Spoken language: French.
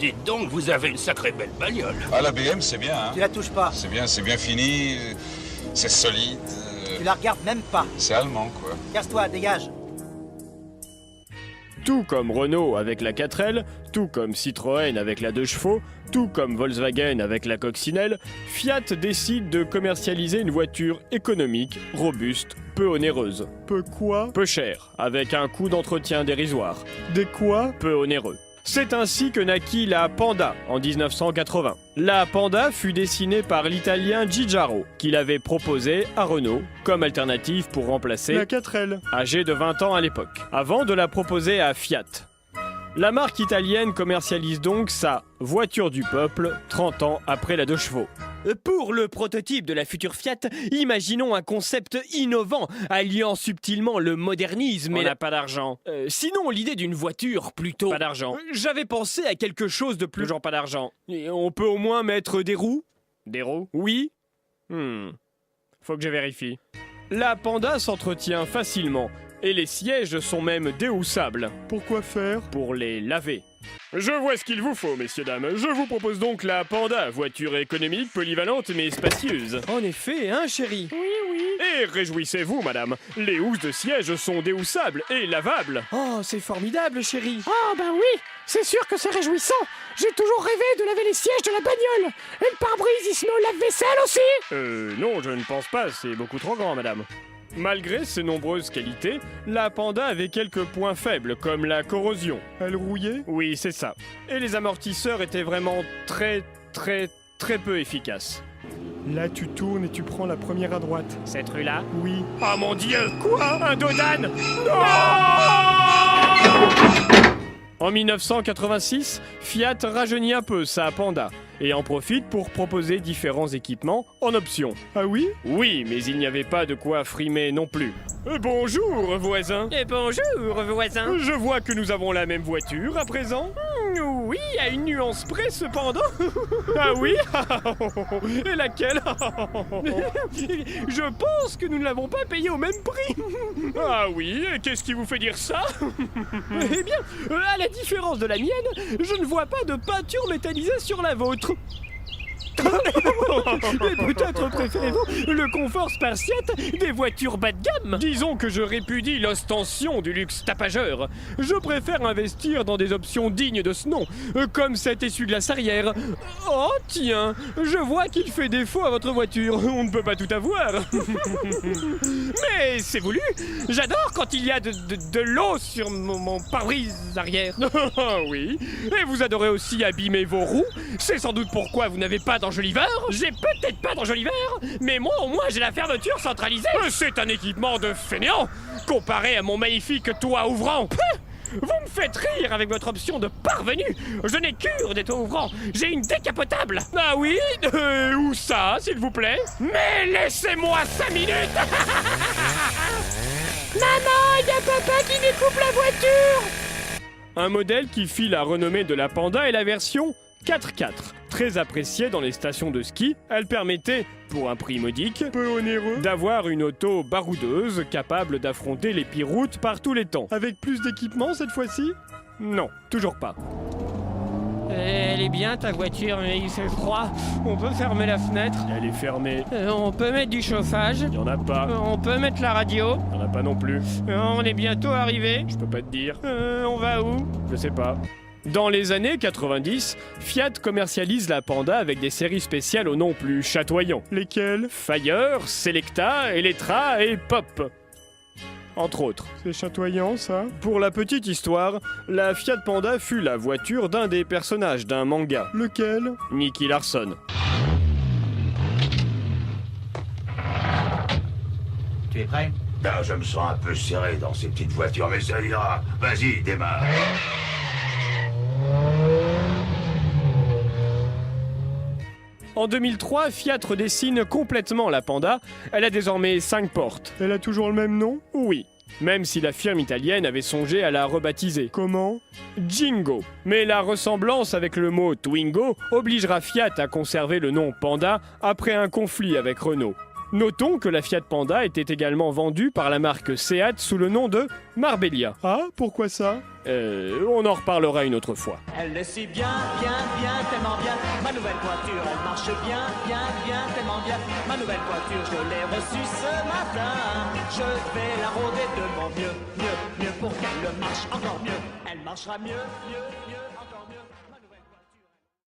Dites donc, vous avez une sacrée belle bagnole. Ah, la BM, c'est bien, hein. Tu la touches pas. C'est bien fini, c'est solide. Tu la regardes même pas. C'est allemand, quoi. Casse-toi, dégage. Tout comme Renault avec la 4L, tout comme Citroën avec la 2 chevaux, tout comme Volkswagen avec la coccinelle, Fiat décide de commercialiser une voiture économique, robuste, peu onéreuse. Peu quoi? Peu cher, avec un coût d'entretien dérisoire. Des quoi? Peu onéreux. C'est ainsi que naquit la Panda en 1980. La Panda fut dessinée par l'italien Giugiaro, qui l'avait proposée à Renault comme alternative pour remplacer la 4L, âgée de 20 ans à l'époque, avant de la proposer à Fiat. La marque italienne commercialise donc sa voiture du peuple 30 ans après la 2 chevaux. Pour le prototype de la future Fiat, imaginons un concept innovant, alliant subtilement le modernisme et... On n'a pas d'argent. Sinon, l'idée d'une voiture, plutôt... Pas d'argent. J'avais pensé à quelque chose de plus... Genre pas d'argent. On peut au moins mettre des roues? Des roues? Oui. Faut que je vérifie. La Panda s'entretient facilement, et les sièges sont même déhoussables. Pourquoi faire? Pour les laver. Je vois ce qu'il vous faut, messieurs, dames. Je vous propose donc la Panda, voiture économique, polyvalente mais spacieuse. En effet, hein, chérie? Oui. Et réjouissez-vous, madame. Les housses de siège sont déhoussables et lavables. Oh, c'est formidable, chérie. Oh, bah oui, c'est sûr que c'est réjouissant. J'ai toujours rêvé de laver les sièges de la bagnole. Et le pare-brise, il se met au lave-vaisselle aussi? Non, je ne pense pas. C'est beaucoup trop grand, madame. Malgré ses nombreuses qualités, la Panda avait quelques points faibles, comme la corrosion. Elle rouillait? Oui, c'est ça. Et les amortisseurs étaient vraiment très peu efficaces. Là, tu tournes et tu prends la première à droite. Cette rue-là? Oui. Oh mon Dieu! Quoi? Un dodane? Non! En 1986, Fiat rajeunit un peu sa Panda et en profite pour proposer différents équipements en option. Ah oui? Oui, mais il n'y avait pas de quoi frimer non plus. Bonjour, voisin. Bonjour, voisin. Je vois que nous avons la même voiture à présent. Oui, à une nuance près cependant. Ah oui? Et laquelle? Je pense que nous ne l'avons pas payé au même prix. Ah oui? Et qu'est-ce qui vous fait dire ça? Eh bien, à la différence de la mienne, je ne vois pas de peinture métallisée sur la vôtre. Mais peut-être préférez-vous le confort spartiate des voitures bas de gamme? Disons que je répudie l'ostension du luxe tapageur. Je préfère investir dans des options dignes de ce nom, comme cet essuie-glace arrière. Oh tiens, je vois qu'il fait défaut à votre voiture. On ne peut pas tout avoir. Mais c'est voulu. J'adore quand il y a de l'eau sur mon pare-brise arrière. Oui, et vous adorez aussi abîmer vos roues. C'est sans doute pourquoi vous n'avez pas d'enjoliveur. J'ai peut-être pas d'enjoliveur, mais moi au moins j'ai la fermeture centralisée. C'est un équipement de fainéant comparé à mon magnifique toit ouvrant. Vous me faites rire avec votre option de parvenu. Je n'ai cure des toits ouvrants. J'ai une décapotable. Ah oui? Où ça, s'il vous plaît? Mais laissez-moi 5 minutes. Maman, il y a papa qui découpe la voiture. Un modèle qui fit la renommée de la Panda est la version 4x4. Très appréciée dans les stations de ski, elle permettait, pour un prix modique, peu onéreux, d'avoir une auto baroudeuse capable d'affronter les pires routes par tous les temps. Avec plus d'équipement cette fois-ci? Non, toujours pas. Elle est bien ta voiture, mais il fait froid. On peut fermer la fenêtre. Elle est fermée. On peut mettre du chauffage. Il y en a pas. On peut mettre la radio. Il y en a pas non plus. On est bientôt arrivé. Je peux pas te dire. On va où? Je sais pas. Dans les années 90, Fiat commercialise la Panda avec des séries spéciales au nom plus chatoyant. Lesquelles? Fire, Selecta, Electra et Pop. Entre autres. C'est chatoyant, ça? Pour la petite histoire, la Fiat Panda fut la voiture d'un des personnages d'un manga. Lequel? Nicky Larson. Tu es prêt? Ben, je me sens un peu serré dans ces petites voitures, mais ça ira. Vas-y, démarre. En 2003, Fiat redessine complètement la Panda. Elle a désormais 5 portes. Elle a toujours le même nom? Oui. Même si la firme italienne avait songé à la rebaptiser. Comment? Jingo. Mais la ressemblance avec le mot Twingo obligera Fiat à conserver le nom Panda après un conflit avec Renault. Notons que la Fiat Panda était également vendue par la marque Seat sous le nom de Marbella. Ah, pourquoi ça On en reparlera une autre fois. Elle est si bien, tellement bien. Ma nouvelle voiture, elle marche bien, tellement bien. Ma nouvelle voiture, je l'ai reçue ce matin. Je vais la rôder de mon mieux pour qu'elle marche encore mieux. Elle marchera mieux, encore mieux.